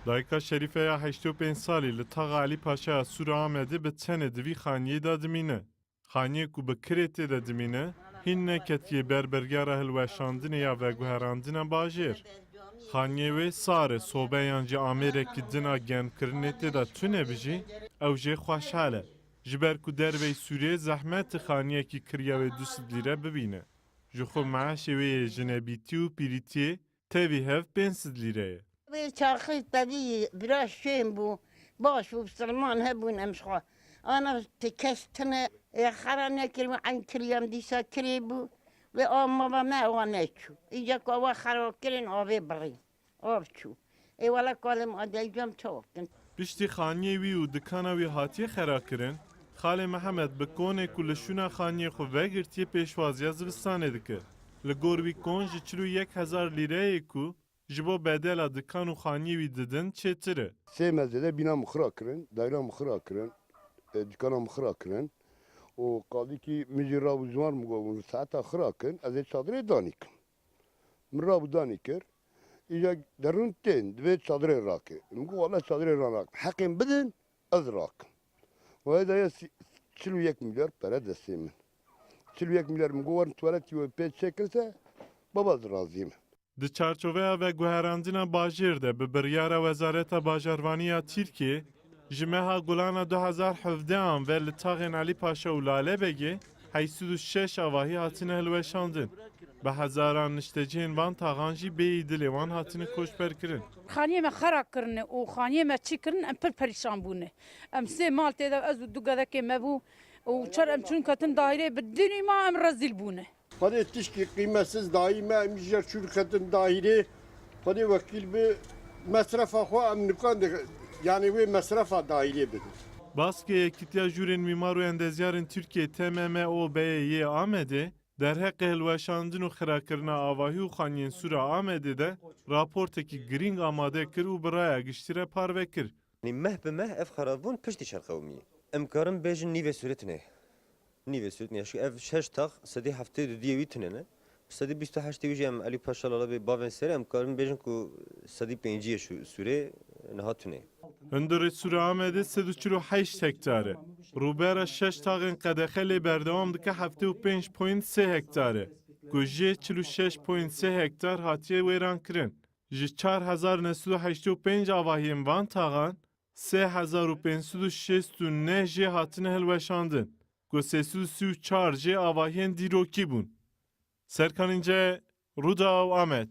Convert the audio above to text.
Dayka Şerifeya 85 salî li Taxa Alî Paşaya Sûra Amedê bi tenê divî xaniyê de dimîne. Xaniyê ku bi kirêtê de dimîne, hîn neketiye berbergera hilweşandinê ya veguherandina bajêr. Xaniyê wê sar e sobeyan jî Amêrekî dina genkirinê tê de tune bijî, ew jê xweşhal e. Ji ber ku derveyê Sûriyê zehmetê xaniyekî kiriya wê 200 lîre bibîne. Ji xwe meşê wê yê jinebîtî û pîrîtiyê tevî hev 500 lîre ye. Ve çarkı tabii biraz şeyim bu. Baş bu Müslüman hebun emşha. Ana tekestine xarane kelime an kiriyam disa kiri bu. Ve amma ma o neçu. İca kova xaro kirin abi bari. Avçu. Wala kalem adaycam çoktan. Piştî xaniyê wî û dikana wî hatiye xerakirin, Xalê Mihemed bi konê ku li şûna xaniyê xwe vegirtiye pêşwaziya zivistanê dike. Li gor wî kon ji 41,000 lîreyê ku ji bo bedela dikan û xaniyê wî didin çêtir e. Sê mezede bîna mixira kirin, dayra mixira kirin, dikana mixira kirin. O qadîkî min jî rabû ziwan min got saeta xira kirin, ez ê çadırê danî kim. Min rabû danî kir, îja derûn tên divê çadırê rakê. Min got wala çadırê ranak. Heqên bidin, ez rakim. Wê daye 41 milyar pere destê min. 41 milyar min got werin tuwaletî wê pê çêkirse, baba ez razî me. Di çarçoveya veguherandina bajêr de bi biryara Wezareta Bajarvaniya Tirkiye, ji meha gulana 2017 ve li taxên Alî Paşa û Lalebegê 86 avahî hatine hilweşandin. Bi hezaran niştecihên van taxan jî bêyî dilê wan hatine koçberkirin. Xaniyê me xera kirine û xaniyê me çî kirin em pir perîşan bûne. Em sê mal tê de ez û du gedekê me bû û çar em çûn ketin daîrê bi dinî ma em rezîl bûne. Hadi tişki kıymetsiz daime emciler şirketin dahili hadi vekil bir mesrafa xo emnikan yani ve mesrafa dahili bidir. Baskıya kitya jürên mîmar û endezyarên Tirkiye TMMOB'ye Amedê, derheqê hilweşandin û xerakirina avahî û xaniyên Sûra Amedê de raportekî giring amade kir û bi raya giştî parve kir. meh bi meh ev xerabûn piştî çarxewmiyê. Em karin bêjin nîvê sûretine. Nîvê sûretine şu ev şeş tax sedî heftê di diyê wî tune. Sedî 28 wî jî em Alî Paşa Lalebê bavên serê em karin bêjin ku sedî pênciyê şu sûrê niha tune. Hundirê Sûra Amedê 148 hektar e. Rûbera 6 taxên qedexelê berdewam dike 75.3 hektar e. Ku jê 46.3 hektar hatiye wêran kirin. Ji 4985 avahiyên van taxan 3569 jê hatine hilweşandin. Ku 334 jê avahiyên dîrokî bûn. Serkanînce Ruda û Amed.